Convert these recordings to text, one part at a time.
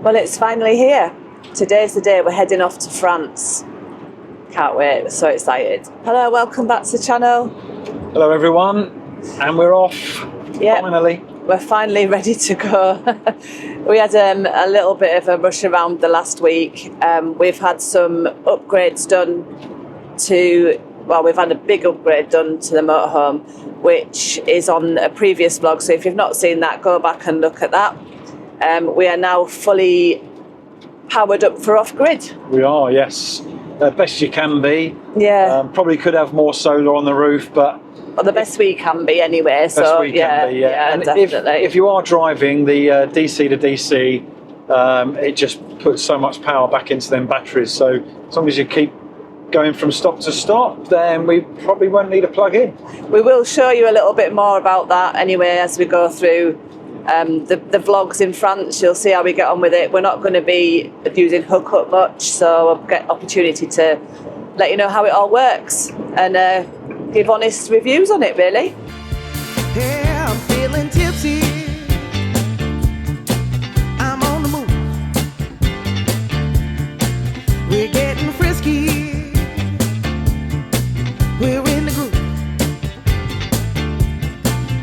Well, it's finally here. Today's the day we're heading off to France. Can't wait, we're so excited. Hello, welcome back to the channel. Hello everyone, and we're off, finally. We're finally ready to go. We had a little bit of a rush around the last week. We've had some upgrades done to, well, we've had a big upgrade done to the motorhome, which is on a previous vlog, so if you've not seen that, go back and look at that. We are now fully powered up for off-grid. We are, yes. Best you can be. Yeah. Probably could have more solar on the roof, but... Well, the best we can be anyway, so yeah, and definitely. If you are driving the DC to DC, it just puts so much power back into them batteries, so as long as you keep going from stop to stop, then we probably won't need a plug-in. We will show you a little bit more about that anyway as we go through the vlogs in France. You'll see how we get on with it. We're not going to be using hookup much, so we'll get opportunity to let you know how it all works and give honest reviews on it, really. Yeah, I'm feeling tipsy. I'm on the move. We're getting frisky. We're in the groove.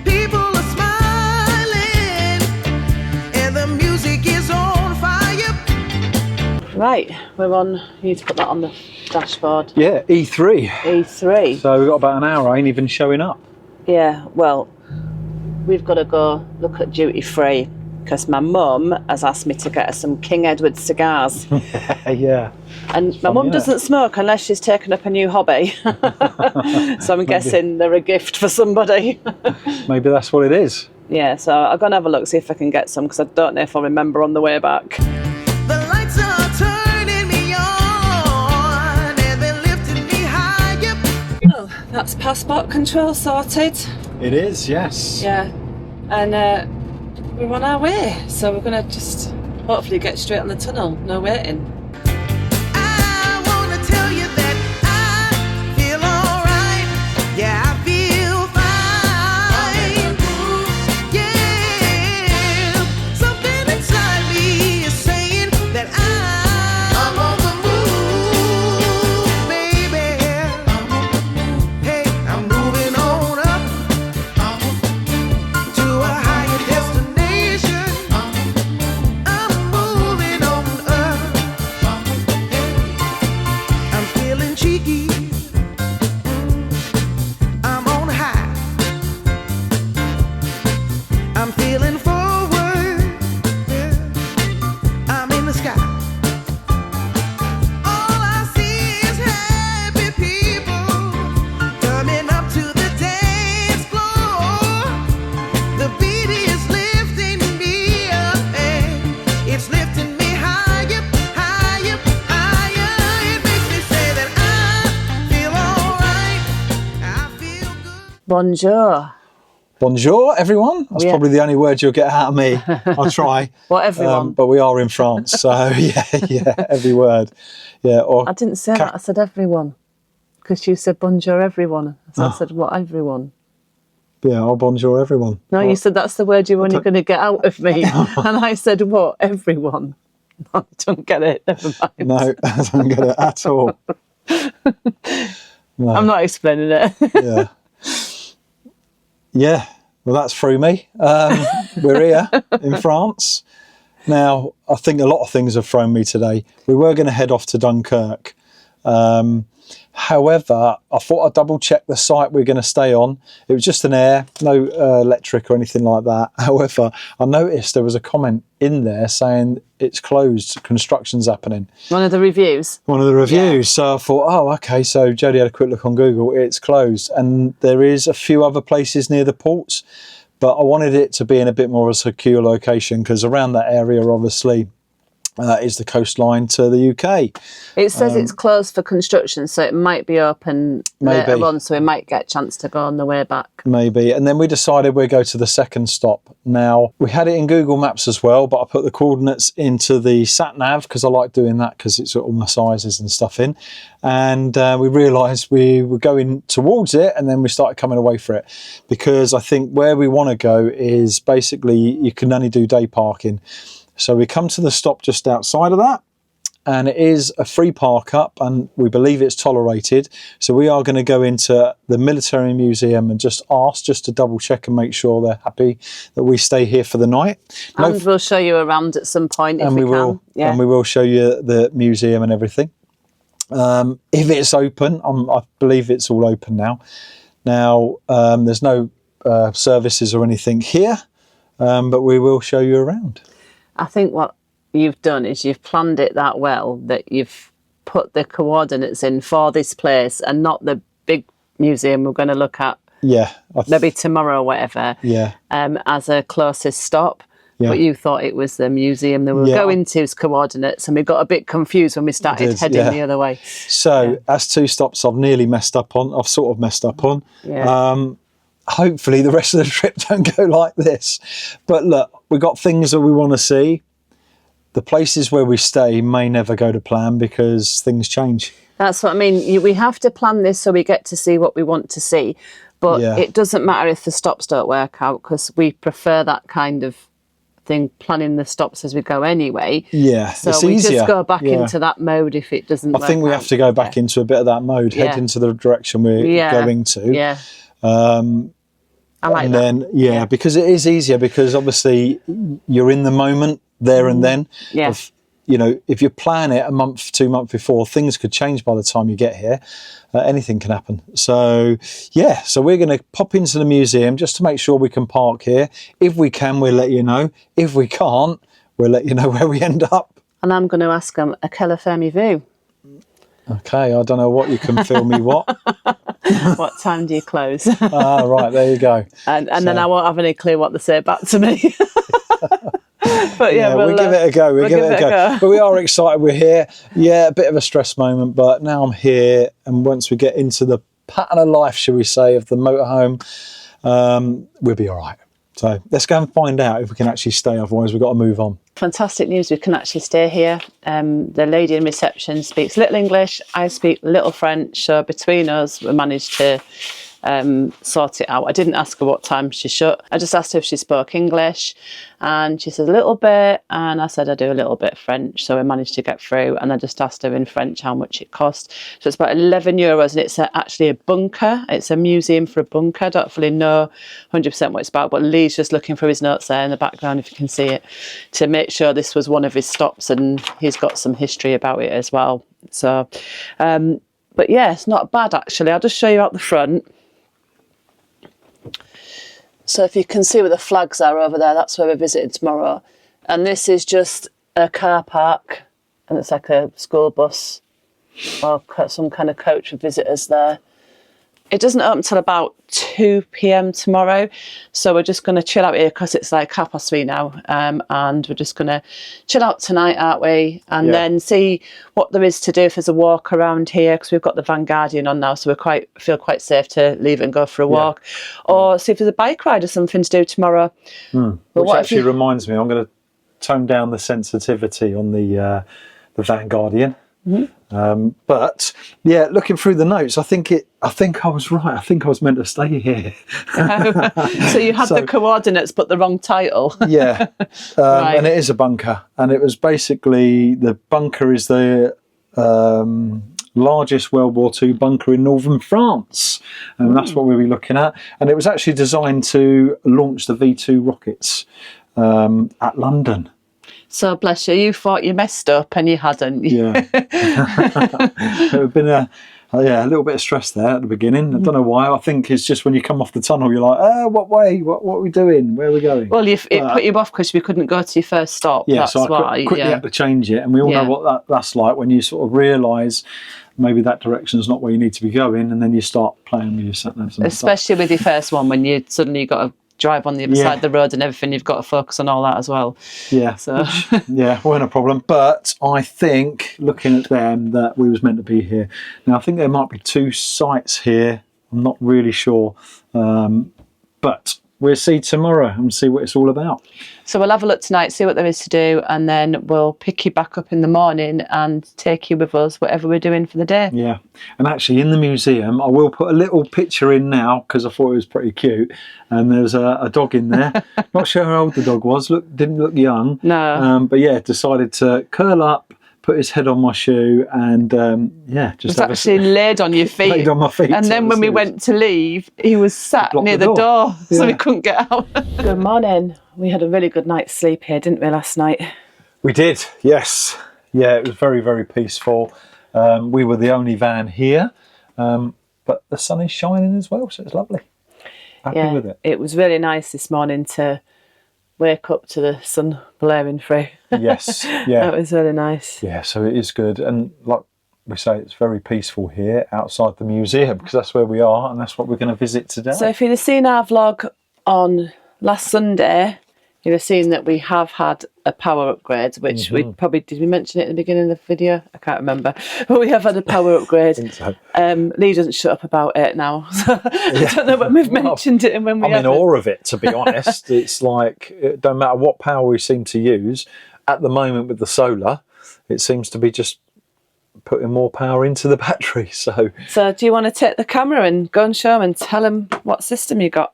People are smiling, and the music is on fire. Right, we're on. You need to put that on the dashboard. Yeah, E3. E3. So we've got about an hour, ain't even showing up. Yeah, well, we've got to go look at duty free because my mum has asked me to get her some King Edward cigars. Yeah. And my mum doesn't smoke unless she's taken up a new hobby. So I'm guessing they're a gift for somebody. Maybe that's what it is. Yeah, so I'll go and have a look, see if I can get some because I don't know if I'll remember on the way back. The lights are turning me on and they're lifting me higher. Well, that's passport control sorted. It is, yes. Yeah, and we're on our way, so we're going to just hopefully get straight on the tunnel, no waiting. I want to tell you that I feel alright. Yeah, I feel fine. Yeah, something inside me is saying that I'm on the move, baby. Hey, I'm moving on up to a higher destination. I'm moving on up. I'm feeling cheeky. I'm on high. I'm feeling forward. Yeah. I'm in the sky. All I see is happy people coming up to the dance floor. The beat is lifting me up and it's lifting me higher, higher, higher. It makes me say that I feel alright. I feel good. Bonjour. Bonjour, everyone. That's probably the only word you'll get out of me. I'll try. Well, everyone. But we are in France, so yeah, every word. Yeah. Or I didn't say that, I said everyone. Because you said bonjour everyone. So I said, what, everyone? Yeah, or bonjour, everyone. No, you said that's the word you're only going to get out of me. And I said, what, everyone? No, I don't get it, never mind. No, I don't get it at all. No. I'm not explaining it. Yeah. Yeah, well, that's through me. We're here in France. Now, I think a lot of things have thrown me today. We were going to head off to Dunkirk. However, I thought I'd double check the site we're going to stay on. It was just an air, no electric or anything like that. However, I noticed there was a comment in there saying it's closed, construction's happening. One of the reviews? One of the reviews. Yeah. So I thought, oh, okay. So Jodie had a quick look on Google. It's closed. And there is a few other places near the ports, but I wanted it to be in a bit more of a secure location because around that area, obviously, is the coastline to the UK. It says it's closed for construction, so it might be open later on, so we might get a chance to go on the way back. Maybe. And then we decided we'd go to the second stop. Now, we had it in Google Maps as well, but I put the coordinates into the sat-nav because I like doing that because it's got all my sizes and stuff in. And we realised we were going towards it and then we started coming away for it because I think where we want to go is basically you can only do day parking. So we come to the stop just outside of that, and it is a free park up, and we believe it's tolerated. So we are going to go into the military museum and just ask, just to double check and make sure they're happy that we stay here for the night. And we'll show you around at some point if we can. And we will show you the museum and everything. If it's open, I believe it's all open now. Now, there's no services or anything here, but we will show you around. I think what you've done is you've planned it that well that you've put the coordinates in for this place and not the big museum we're going to look at maybe tomorrow or whatever as a closest stop. But you thought it was the museum that we were going to's coordinates, and we got a bit confused when we started heading the other way. So that's 2 stops I've nearly messed up on. I've sort of messed up on. Hopefully the rest of the trip don't go like this. But look, we've got things that we want to see. The places where we stay may never go to plan because things change. That's what I mean. We have to plan this so we get to see what we want to see. But it doesn't matter if the stops don't work out, because we prefer that kind of thing, planning the stops as we go anyway. So it's we easier. just go back into that mode if it doesn't work. I think we have to go back into a bit of that mode, head into the direction we're going to. I like that. Then, because it is easier, because obviously you're in the moment there and then. You know, if you plan it a month, 2 months before, things could change by the time you get here. Anything can happen. So, so we're going to pop into the museum just to make sure we can park here. If we can, we'll let you know. If we can't, we'll let you know where we end up. And I'm going to ask them a Keller Fermi view. Okay, I don't know what you can film me what. What time do you close? Right, there you go. And then I won't have any clue what they say back to me. But we'll give it a go. We'll give it a go. But we are excited. We're here. A bit of a stress moment, but now I'm here. And once we get into the pattern of life, shall we say, of the motorhome, we'll be all right. So let's go and find out if we can actually stay. Otherwise, we've got to move on. Fantastic news. We can actually stay here. The lady in reception speaks little English. I speak little French. So between us, we managed to sort it out. I didn't ask her what time she shut. I just asked her if she spoke English, and she said a little bit, and I said I do a little bit of French, so we managed to get through. And I just asked her in French how much it cost. So it's about €11, and it's actually a bunker. It's a museum for a bunker. I don't fully know 100% what it's about, but Lee's just looking for his notes there in the background, if you can see it, to make sure this was one of his stops, and he's got some history about it as well. So but it's not bad actually. I'll just show you out the front. So if you can see where the flags are over there, that's where we're visiting tomorrow. And this is just a car park, and it's like a school bus or some kind of coach with visitors there. It doesn't open until about 2 p.m. tomorrow, so we're just going to chill out here because it's like 3:30 now, and we're just going to chill out tonight, aren't we? And then see what there is to do if there's a walk around here, because we've got the Vanguardian on now, so we feel quite safe to leave it and go for a walk, or see if there's a bike ride or something to do tomorrow. But which actually reminds me, I'm going to tone down the sensitivity on the Vanguardian. But looking through the notes, I think I was right. I think I was meant to stay here. So you had the coordinates but the wrong title. Right. And it is a bunker, and it was basically, the bunker is the largest World War II bunker in northern France, and that's what we'll be looking at. And it was actually designed to launch the V2 rockets at London. So bless you, you thought you messed up and you hadn't. It would been a little bit of stress there at the beginning. I don't know why. I think it's just when you come off the tunnel, you're like, what way? What are we doing? Where are we going? Well, it put you off because we couldn't go to your first stop. That's so why. I quickly had to change it. And we all know what that's like when you sort of realise maybe that direction is not where you need to be going, and then you start playing with your sat-navs. Especially with your first one, when you suddenly got to drive on the other side of the road and everything, you've got to focus on all that as well. So weren't a problem. But I think, looking at them, that we was meant to be here. Now I think there might be 2 sites here, I'm not really sure, but we'll see tomorrow and see what it's all about. So we'll have a look tonight, see what there is to do, and then we'll pick you back up in the morning and take you with us, whatever we're doing for the day. Yeah, and actually in the museum, I will put a little picture in now because I thought it was pretty cute. And there's a dog in there. Not sure how old the dog was. Didn't look young. No. But yeah, decided to curl up, put his head on my shoe, and yeah, just it was actually laid on your feet. Laid on my feet. And then when we went to leave, he was sat near the door, so we couldn't get out. Good morning. We had a really good night's sleep here, didn't we, last night? We did, yes. Yeah, it was very, very peaceful. We were the only van here, but the sun is shining as well, so it's lovely. Happy with it. It was really nice this morning to wake up to the sun blaring through. Yes, yeah. That was really nice. Yeah, so it is good. And like we say, it's very peaceful here outside the museum because that's where we are and that's what we're going to visit today. So if you'd have seen our vlog on last Sunday, you'd have seen that we have had a power upgrade, which we probably, did we mention it at the beginning of the video? I can't remember. But we have had a power upgrade. I think so. Lee doesn't shut up about it now. So I don't know when we've mentioned it and when we I'm in awe of it, to be honest. It's like, it don't matter what power we seem to use, at the moment with the solar, it seems to be just putting more power into the battery. So do you want to take the camera and go and show them and tell them what system you got?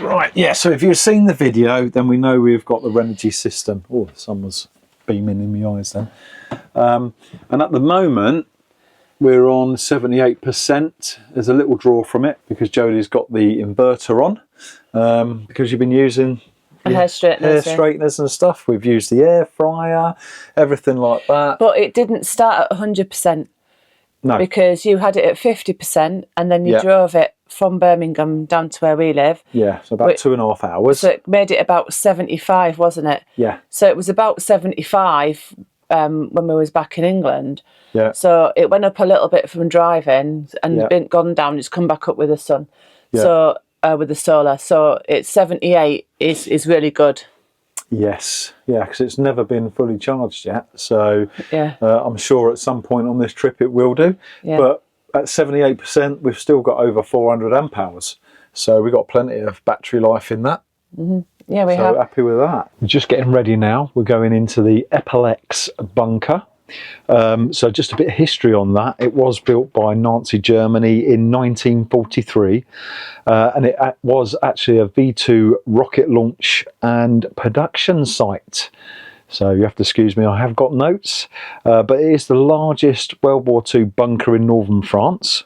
Right, yeah, so if you've seen the video, then we know we've got the Renogy system. Oh, the sun was beaming in my eyes then. And at the moment, we're on 78%. There's a little draw from it because Jodie's got the inverter on. Because you've been using hair straighteners and stuff. We've used the air fryer, everything like that. But it didn't start at 100%. No. Because you had it at 50% and then you drove it from Birmingham down to where we live. Yeah, so about 2.5 hours. So it made it about 75, wasn't it? Yeah. So it was about 75 when we was back in England. Yeah. So it went up a little bit from driving and been gone down. It's come back up with the sun. Yeah. So with the solar. So it's 78 is really good. Yes, yeah, because it's never been fully charged yet. So yeah, I'm sure at some point on this trip it will do. Yeah. But at 78%, we've still got over 400 amp hours. So we've got plenty of battery life in that. Mm-hmm. Yeah, we have. So happy with that. We're just getting ready now. We're going into the Eperlecques bunker. So just a bit of history on that. It was built by Nazi Germany in 1943 and it was actually a V2 rocket launch and production site. So you have to excuse me, I have got notes, but it is the largest World War II bunker in northern France,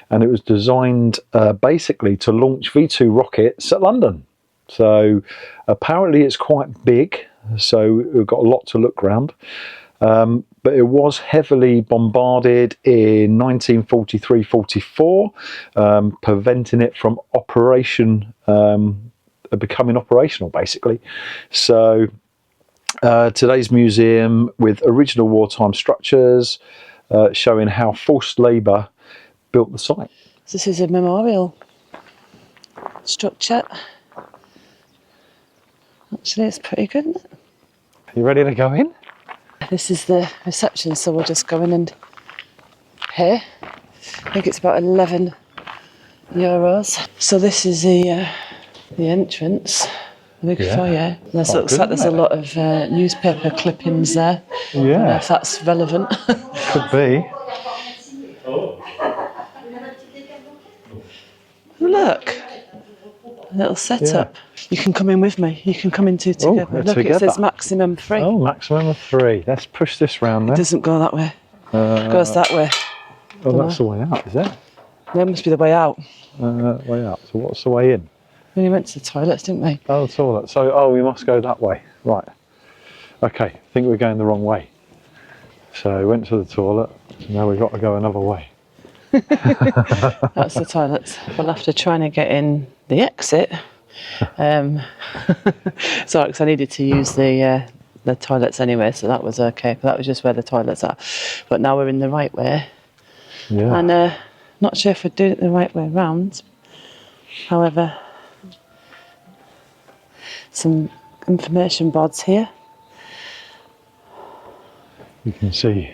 and it was designed basically to launch V2 rockets at London. So apparently it's quite big, so we've got a lot to look around. But it was heavily bombarded in 1943-44, preventing it from becoming operational, basically. So today's museum with original wartime structures, showing how forced labour built the site. This is a memorial structure. Actually, it's pretty good, isn't it? Are you ready to go in? This is the reception, so we'll just go in and pay. I think it's about €11. So this is the entrance, the big foyer. This looks like there's a lot of newspaper clippings there. Yeah. I don't know if that's relevant. Could be. Look, a little setup. Yeah. You can come in with me. You can come in two together. Oh, look, together. It says maximum 3. Oh, maximum of 3. Let's push this round then. It doesn't go that way. It goes that way. Oh, that's the way out, is it? That must be the way out. Way out. So what's the way in? We went to the toilets, didn't we? Oh, the toilet. So, we must go that way. Right. Okay, I think we're going the wrong way. So we went to the toilet, so now we've got to go another way. That's the toilets. We'll have to try and get in the exit. Sorry, because I needed to use the toilets anyway, so that was okay. But that was just where the toilets are. But now we're in the right way. Yeah. And not sure if we're doing it the right way round. However, some information boards here. You can see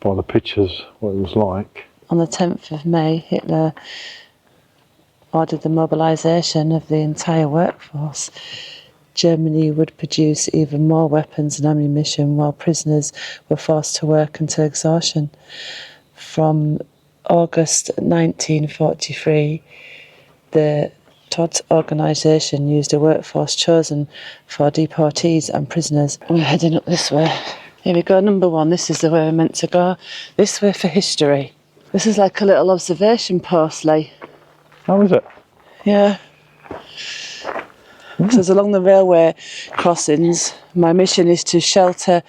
by the pictures what it was like. On the 10th of May, Hitler ordered the mobilisation of the entire workforce. Germany would produce even more weapons and ammunition while prisoners were forced to work until exhaustion. From August 1943, the Todt organisation used a workforce chosen for deportees and prisoners. We're heading up this way. Here we go, number 1. This is the way we're meant to go. This way for history. This is like a little observation post, Lee. How is it? Yeah. It says along the railway crossings, my mission is to shelter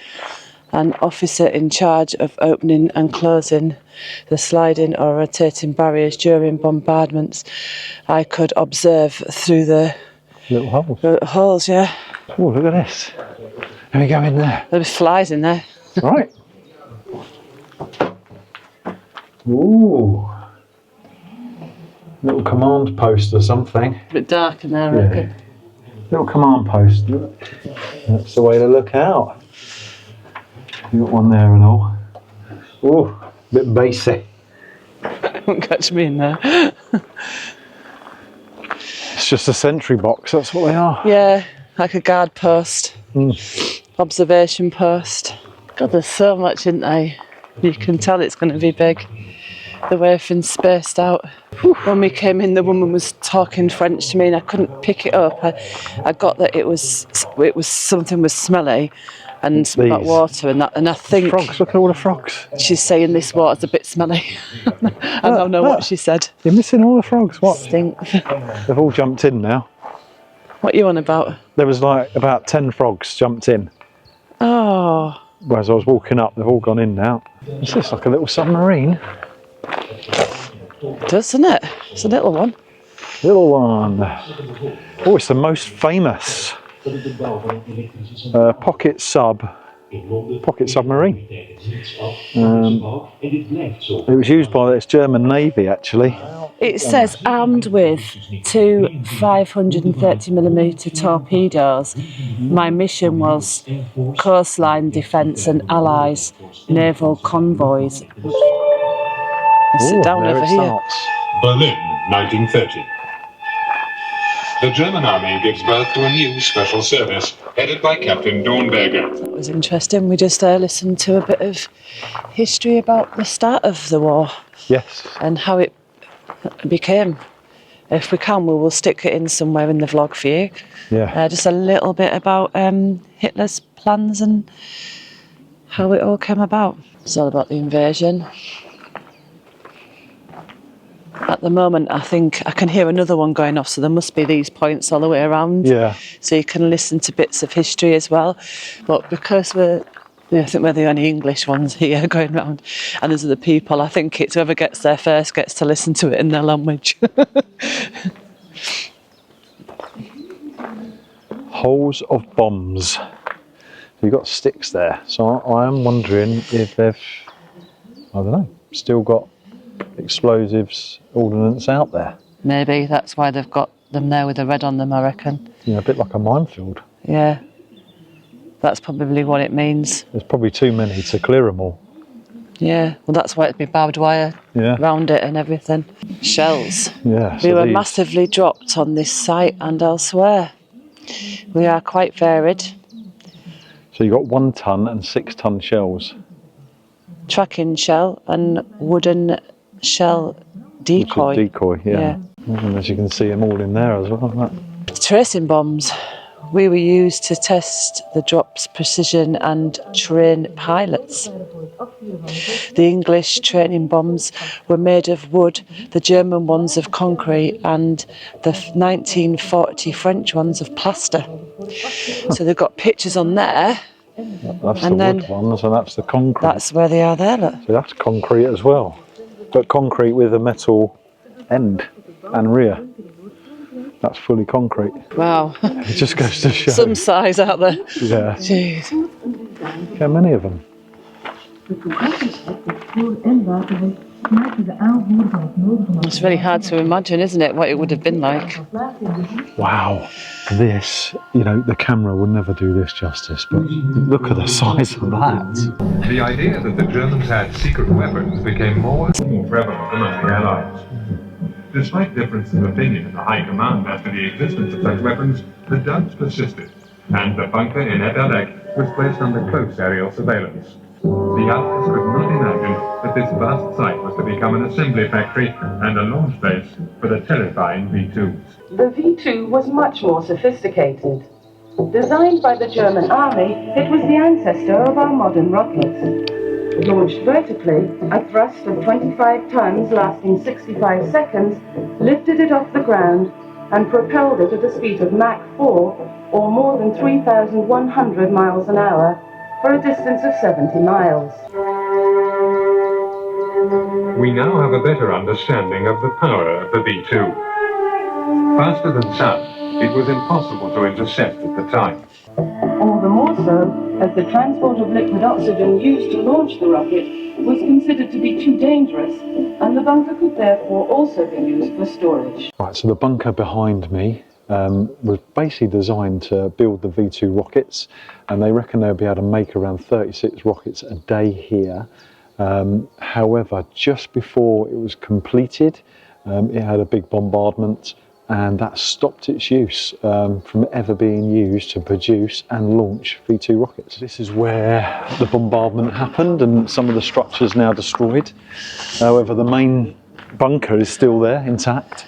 an officer in charge of opening and closing the sliding or rotating barriers during bombardments. I could observe through the Little holes. holes, yeah. Oh, look at this. Let me go in there. There's flies in there. Right. Ooh. Little command post or something. A bit dark in there, I reckon. Little command post. That's the way to look out. You got one there and all. Ooh, a bit bassy. Won't catch me in there. It's just a sentry box, that's what they are. Yeah, like a guard post. Observation post. God, there's so much, isn't there? You can tell it's going to be big. The way everything's spaced out. When we came in, the woman was talking French to me and I couldn't pick it up. I got that it was something was smelly and about water and that, and I think Frogs, look at all the frogs. she's saying this water's a bit smelly. I don't know what she said. You're missing all the frogs, what? Stink. They've all jumped in now. What are you on about? There was like about 10 frogs jumped in. Oh. Whereas I was walking up, they've all gone in now. It's just like a little submarine. Doesn't it? It's a little one. Little one. Oh, it's the most famous pocket submarine. It was used by the German Navy actually. It says armed with 2 530mm torpedoes. My mission was coastline defence and allies, naval convoys. Sit down there over it here. starts. Berlin, 1930. The German army gives birth to a new special service headed by Captain Dornberger. That was interesting. We just listened to a bit of history about the start of the war Yes. and how it became. If we can, we will stick it in somewhere in the vlog for you. Yeah. Just a little bit about Hitler's plans and how it all came about. It's all about the invasion. At the moment, I think I can hear another one going off, so there must be these points all the way around. Yeah. So you can listen to bits of history as well. But because I think we're the only English ones here going round, and there's other people, I think it's whoever gets there first gets to listen to it in their language. Holes of bombs. You've got sticks there, so I am wondering if they've, I don't know, still got explosives, ordnance out there. Maybe that's why they've got them there with the red on them, I reckon. You know, a bit like a minefield. Yeah, that's probably what it means. There's probably too many to clear them all. Yeah, well that's why it'd be barbed wire around it and everything. Shells. Yeah. We were massively dropped on this site and elsewhere. We are quite varied. So you've got 1 ton and 6 ton shells. Tracking shell and wooden shell decoy. Which is decoy, yeah. And as you can see them all in there as well. Tracing bombs. We were used to test the drop's precision and train pilots. The English training bombs were made of wood, the German ones of concrete, and the 1940 French ones of plaster. So they've got pictures on there. That's and the then wood one, so that's the concrete. That's where they are there, look. So that's concrete as well. But concrete with a metal end and rear. That's fully concrete. Wow. It just goes to show. Some size out there. Yeah. Jeez. Look how many of them. It's really hard to imagine, isn't it, what it would have been like. Wow. This, you know, the camera will never do this justice, but look at the size of that. The idea that the Germans had secret weapons became more prevalent among the Allies. Despite difference of opinion in the High Command as to the existence of such weapons, the doubts persisted, and the bunker in Eperlecques was placed under close aerial surveillance. The Allies could not imagine that this vast site was to become an assembly factory and a launch base for the terrifying V2s. The V2 was much more sophisticated. Designed by the German army, it was the ancestor of our modern rockets. Launched vertically, a thrust of 25 tons lasting 65 seconds lifted it off the ground and propelled it at a speed of Mach 4, or more than 3,100 miles an hour, for a distance of 70 miles. We now have a better understanding of the power of the V2. Faster than sound, it was impossible to intercept at the time. All the more so, as the transport of liquid oxygen used to launch the rocket was considered to be too dangerous, and the bunker could therefore also be used for storage. Right, so the bunker behind me was basically designed to build the V2 rockets, and they reckon they'll be able to make around 36 rockets a day here. However, just before it was completed, it had a big bombardment, and that stopped its use from ever being used to produce and launch V2 rockets. This is where the bombardment happened, and some of the structures now destroyed. However, the main bunker is still there, intact.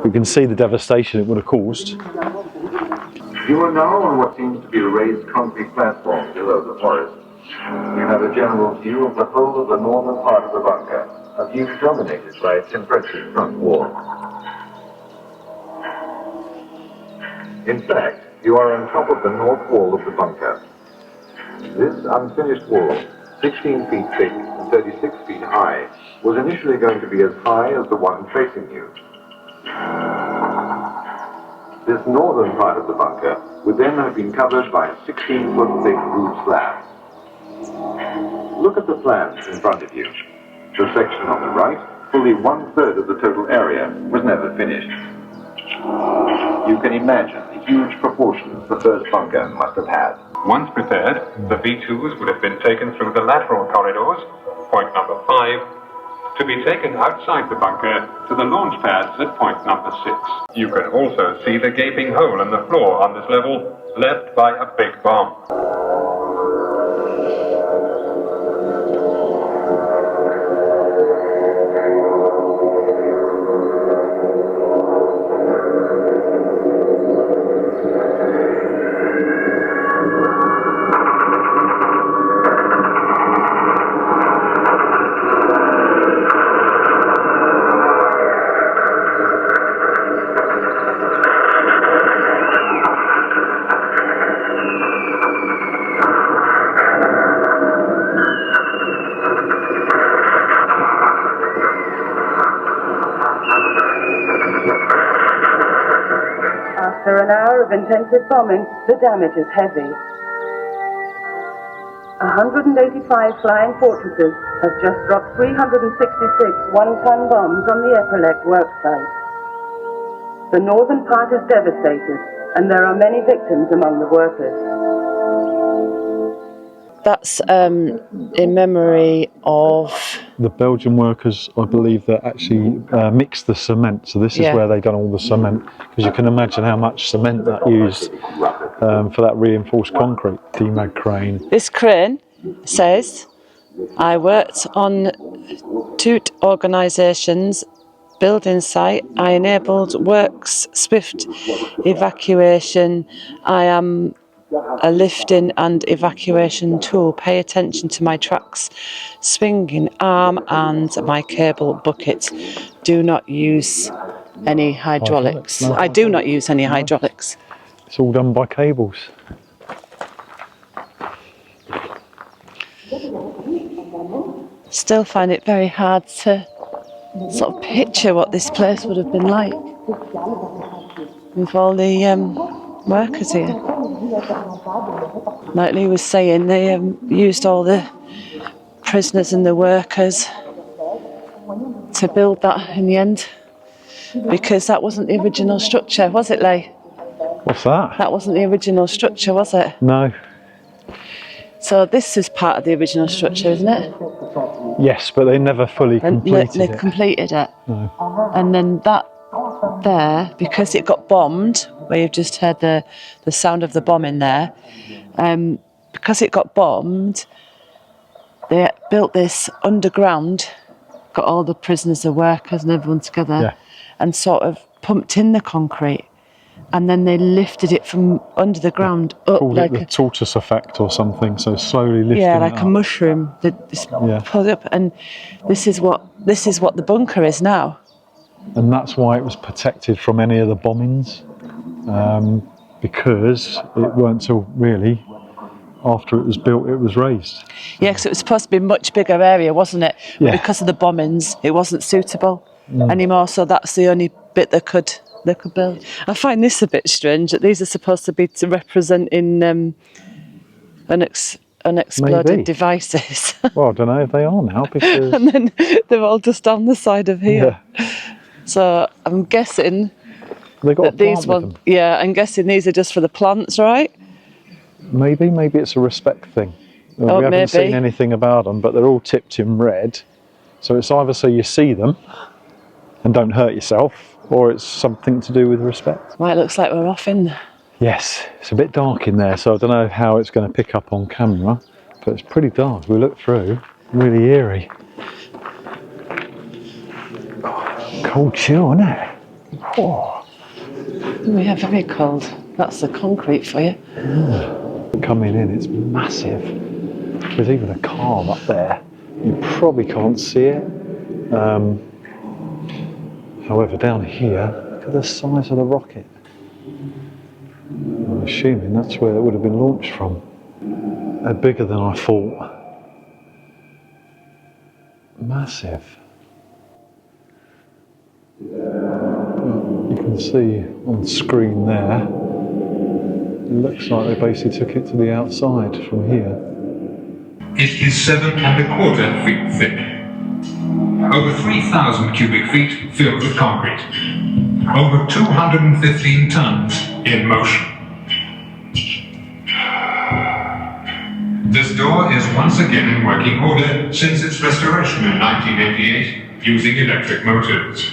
You can see the devastation it would have caused. You are now on what seems to be a raised concrete platform below the forest. You have a general view of the whole of the northern part of the bunker, a view dominated by its impressive front wall. In fact, you are on top of the north wall of the bunker. This unfinished wall, 16 feet thick and 36 feet high, was initially going to be as high as the one facing you. This northern part of the bunker would then have been covered by a 16-foot thick roof slab. Look at the plans in front of you. The section on the right, fully 1/3 of the total area, was never finished. You can imagine the huge proportions the first bunker must have had. Once prepared, the V2s would have been taken through the lateral corridors, point number 5, to be taken outside the bunker to the launch pads at point number 6. You can also see the gaping hole in the floor on this level, left by a big bomb. After an hour of intensive bombing, the damage is heavy. 185 flying fortresses have just dropped 366 one-ton bombs on the Eperlecques worksite. The northern part is devastated, and there are many victims among the workers. That's in memory of... The Belgian workers, I believe, that actually mixed the cement. So this is where they done all the cement, because you can imagine how much cement that used for that reinforced concrete. DMAG crane. This crane says, I worked on 2 organisations building site. I enabled works swift evacuation. I am a lifting and evacuation tool. Pay attention to my tracks, swinging arm and my cable bucket. Do not use any hydraulics. No. I do not use any hydraulics. It's all done by cables. Still find it very hard to sort of picture what this place would have been like with all the workers here. Like Lee was saying, they used all the prisoners and the workers to build that in the end, because that wasn't the original structure, was it, Lee? What's that? That wasn't the original structure, was it? No. So this is part of the original structure, isn't it? Yes, but they never fully completed They it. completed it. No. And then that there, because it got bombed, where you've just heard the sound of the bombing there, because it got bombed, they built this underground, got all the prisoners, the workers and everyone together, and sort of pumped in the concrete. And then they lifted it from under the ground up, Called like it the tortoise effect or something, so slowly lifting it like up. a mushroom. They just pulled it up, and this is what the bunker is now. And that's why it was protected from any of the bombings, because it weren't till really after it was built it was raised. Yeah, because it was supposed to be a much bigger area, wasn't it? But Yeah. because of the bombings, it wasn't suitable anymore. So that's the only bit they could build. I find this a bit strange that these are supposed to be to representing unexploded Maybe. devices, Well, I don't know if they are now because and then they're all just on the side of here. So I'm guessing they got a that these plant with ones, them. I'm guessing these are just for the plants, right? Maybe it's a respect thing. We Oh, haven't maybe. seen anything about them, but they're all tipped in red. So it's either so you see them and don't hurt yourself, or it's something to do with respect. Well, it looks like we're off in. Yes, it's a bit dark in there, so I don't know how it's going to pick up on camera, but it's pretty dark. We look through, really eerie. Cold chill, isn't it? Oh. We are very cold. That's the concrete for you. Coming in, it's massive. There's even a car up there. You probably can't see it. However, down here, look at the size of the rocket. I'm assuming that's where it would have been launched from. They're bigger than I thought. Massive. You can see on the screen there, it looks like they basically took it to the outside from here. It is 7¼ feet thick. Over 3,000 cubic feet filled with concrete. Over 215 tons in motion. This door is once again in working order since its restoration in 1988 using electric motors.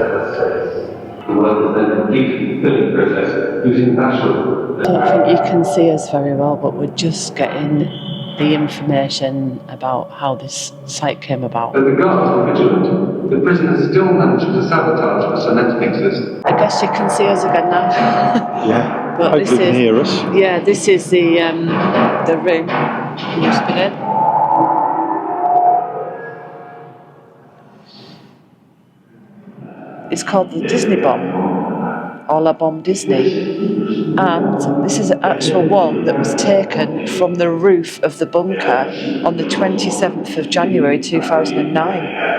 The work is then completed filling process using natural. I don't think you can see us very well, but we're just getting the information about how this site came about. But the guards were vigilant. The prisoners still managed to sabotage the cement mixers. I guess you can see us again now. Yeah, But hopefully you can hear us. Yeah, this is the room we've just been in. It's called the Disney Bomb, or La Bombe Disney. And this is an actual one that was taken from the roof of the bunker on the 27th of January 2009.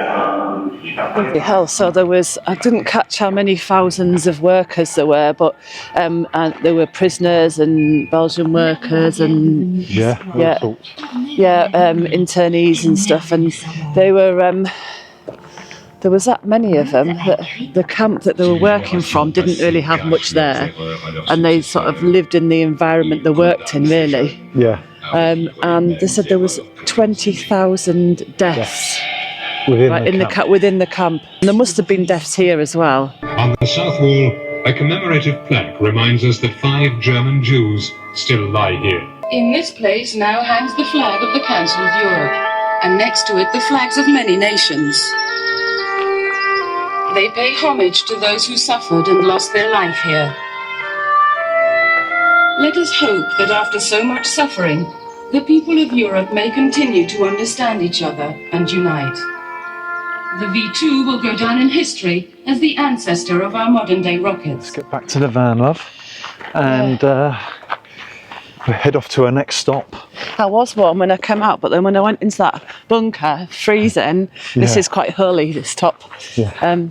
Bloody hell, so there was, I didn't catch how many thousands of workers there were, but and there were prisoners and Belgian workers and all sorts. internees and stuff, and they were there was that many of them that the camp that they were working from didn't really have much there, and they sort of lived in the environment they worked in, really. Yeah. And they said there was 20,000 deaths Within the camp. And there must have been deaths here as well. On the south wall, a commemorative plaque reminds us that 5 German Jews still lie here. In this place now hangs the flag of the Council of Europe, and next to it the flags of many nations. They pay homage to those who suffered and lost their life here. Let us hope that after so much suffering, the people of Europe may continue to understand each other and unite. The V2 will go down in history as the ancestor of our modern-day rockets. Let's get back to the van, love, and we'll head off to our next stop. I was warm when I came out, but then when I went into that bunker, freezing, this is quite holy, this top. Yeah.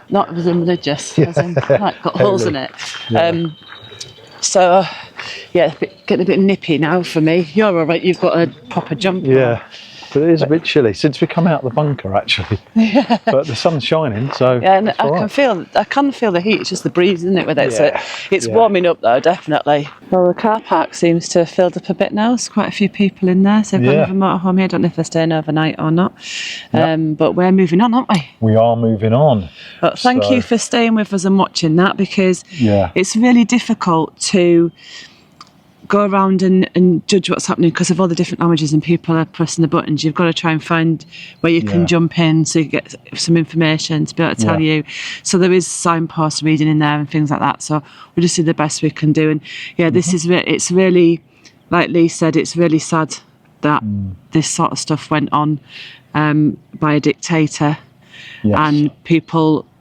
Not as in religious, as in like got holes in it. Yeah. So, getting a bit nippy now for me. You're all right, you've got a proper jumper. Yeah. But it is a bit chilly since we come out of the bunker, actually. Yeah. But the sun's shining, so Yeah, and it's all right. I can feel the heat. It's just the breeze, isn't it, with it? Yeah, So it's yeah. warming up though, definitely. Well, the car park seems to have filled up a bit now. There's quite a few people in there. So we've got Yeah. another motorhome here. I don't know if they're staying overnight or not. Yep. But we're moving on, aren't we? We are moving on. But thank So- you for staying with us and watching that, because Yeah. it's really difficult to go around and judge what's happening because of all the different languages and people are pressing the buttons. You've got to try and find where you can Yeah. jump in so you get some information to be able to tell Yeah. you. So there is signpost reading in there and things like that. So we just do the best we can do. And yeah, this is it's really, like Lee said, it's really sad that this sort of stuff went on by a dictator. Yes. And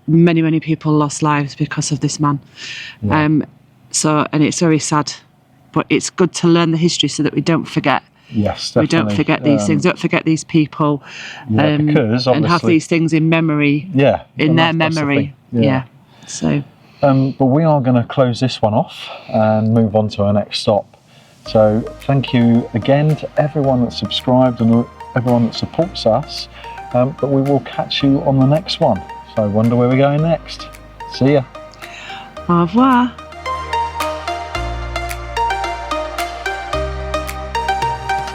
many people lost lives because of this man. Yeah. And it's very sad, but it's good to learn the history so that we don't forget. Yes, We definitely. don't forget these things. Don't forget these people. Yeah, because and have obviously- these things in memory. Yeah. In and their that's the memory. thing. Yeah. So. But we are going to close this one off and move on to our next stop. So thank you again to everyone that subscribed and everyone that supports us. But we will catch you on the next one. So I wonder where we're going next. See ya. Au revoir.